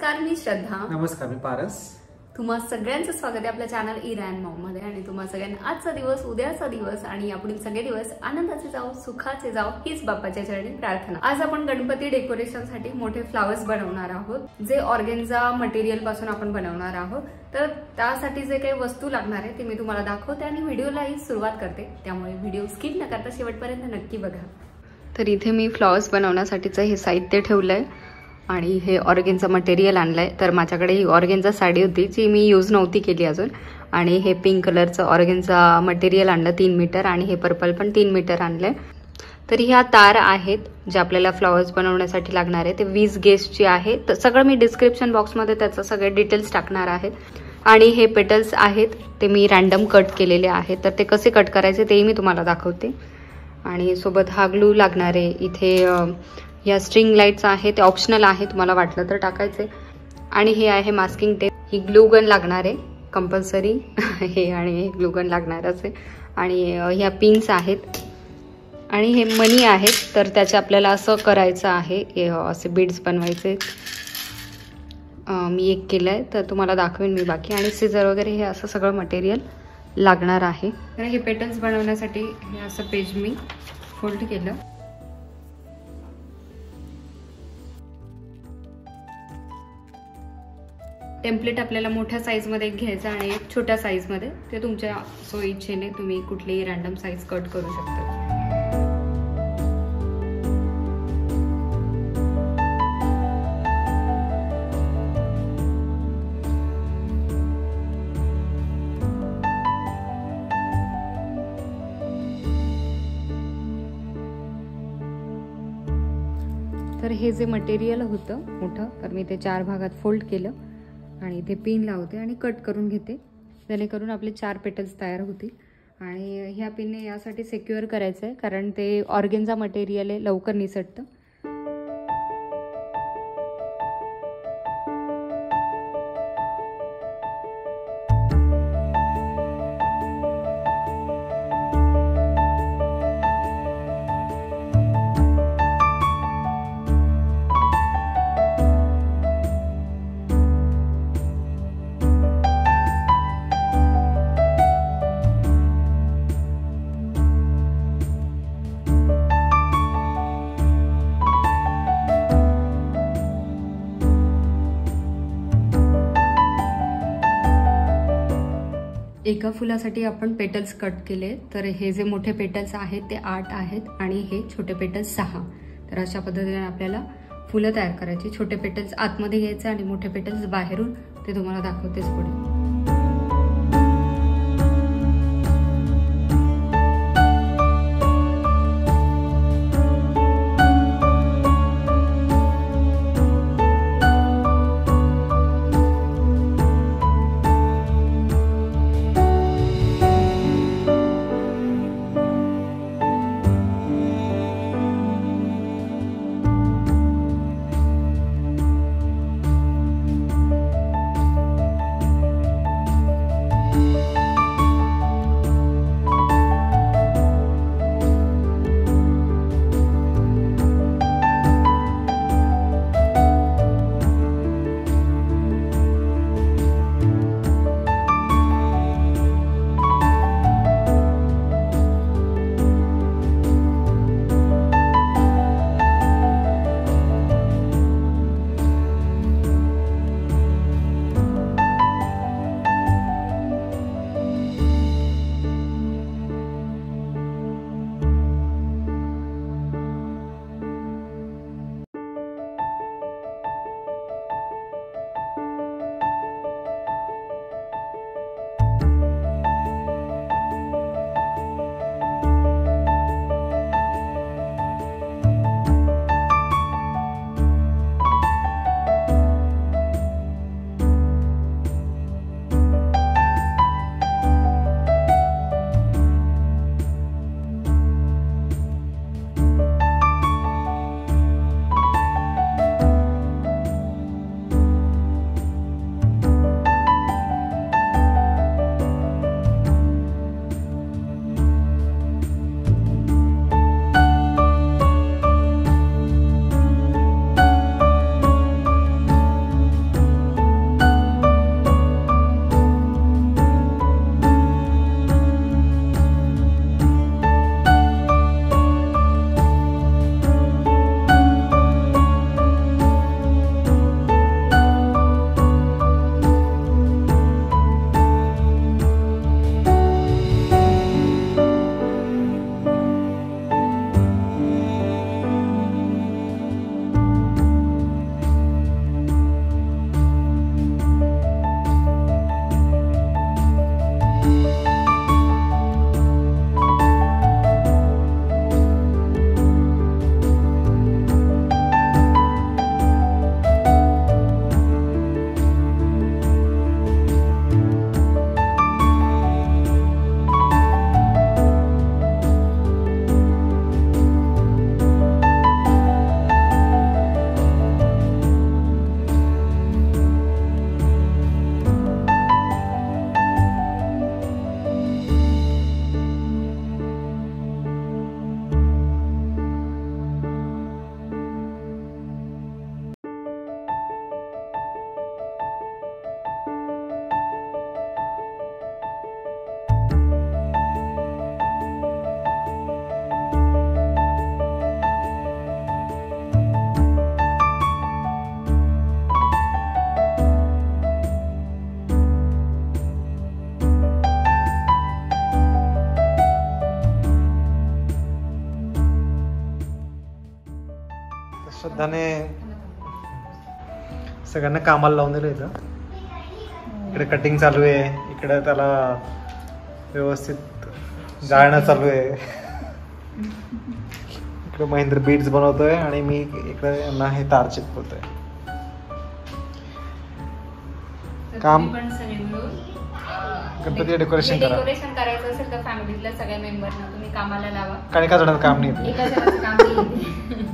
नमस्कार, मी श्रद्धा. नमस्कार, मी पारस. तुम्हा सगळ्यांचं स्वागत आहे आपल्या चॅनल इरान मॉम मध्ये. आणि तुम्हा सगळ्यांना आजचा दिवस, उद्याचा दिवस आणि यापुढील सगळे दिवस आनंदाचे जाओ, सुखाचे जाओ हीच बाप्पाच्या चरणी प्रार्थना. आज आपण गणपती डेकोरेशन साठी मोठे फ्लावर्स बनवणार आहोत, जे ऑर्गेन्झा मटेरियल पासून आपण बनवणार आहोत. तर त्यासाठी जे काही वस्तू लागणार आहे ते मी तुम्हाला दाखवते आणि व्हिडिओलाही सुरुवात करते, त्यामुळे व्हिडिओ स्किप न करता शेवटपर्यंत नक्की बघा. तर इथे मी फ्लावर्स बनवण्यासाठीचं हे साहित्य ठेवलंय आणि हे ऑर्गेन्झा मटेरियल आणलंय. तर माझ्याकडे ही ऑर्गेन्झा साडी होती जी मी यूज नव्हती केली अजून, आणि हे पिंक कलरचं ऑर्गेन्झा मटेरियल आणलं 3 मीटर, आणि हे पर्पल पण 3 मीटर आणलंय. तर ह्या तार आहेत जे आपल्याला फ्लावर्स बनवण्यासाठी लागणार आहे. ते 20 गेजची आहे. तर सगळं मी डिस्क्रिप्शन बॉक्समध्ये त्याचं सगळे डिटेल्स टाकणार आहेत. आणि हे पेटल्स आहेत ते मी रॅन्डम कट केलेले आहेत. तर ते कसे कट करायचे तेही मी तुम्हाला दाखवते. आणि सोबत हा ग्लू लागणार आहे. इथे या स्ट्रिंग लाईट्स आहे, ते ऑप्शनल आहे, तुम्हाला वाटलं तर टाकायचे. आणि हे आहे मास्किंग टेप. ही ग्लू गन लागणार आहे कंपल्सरी हे, आणि हे ग्लू गन लागणारच आहे. आणि ह्या पिन्स आहेत आणि हे मनी आहेत. तर त्याचे आपल्याला असं करायचं आहे, असे बीड्स बनवायचे. मी एक केलंय तर तुम्हाला दाखवेन मी बाकी. आणि सीझर वगैरे हे असं सगळं मटेरियल लागणार आहे. तर हे पेटल्स बनवण्यासाठी हे असं पेज मी फोल्ड केलं. टेम्पलेट आपल्याला मोठ्या साईजमध्ये घ्यायचं आणि एक छोट्या साईजमध्ये. ते तुमच्या सोयीच्छेने तुम्ही कुठलीही रॅन्डम साईज कट करू शकता. तर हे जे मटेरियल होतं मोठं, तर मी ते 4 भागात फोल्ड केलं आणि ते पिन लावते आणि कट करून घेते, जेणेकरून आपले 4 पेटल्स तयार होतील. आणि ह्या पिनने यासाठी सिक्युअर करायचं आहे, कारण ते ऑर्गेन्झा मटेरियल आहे, लवकर निसटतं. एका फुलासाठी आपण पेटल्स कट केले. तर हे जे मोठे पेटल्स आहेत ते 8 आहेत आणि हे छोटे पेटल्स 6. तर अशा पद्धतीने आपल्याला फुलं तयार करायची. छोटे पेटल्स आतमध्ये घ्यायचे आणि मोठे पेटल्स बाहेरून. ते तुम्हाला दाखवतेच पुढे. श्रद्धाने सगळ्यांना कामाला लावून दिलं इथं. इकडे कटिंग चालू आहे, इकडे त्याला व्यवस्थित जाळणं चालू आहे. इकडे महेंद्र बीड्स बनवतोय आणि मी इकडे यांना हे तार चिपकवतोय. काम गणपती डेकोरेशन करा. डेकोरेशन करायचं असेल तर फॅमिलीतल्या सगळ्या मेंबरना तुम्ही कामाला लावा. कारण एका जणांचं काम नाही. एका जणांचं काम नाही.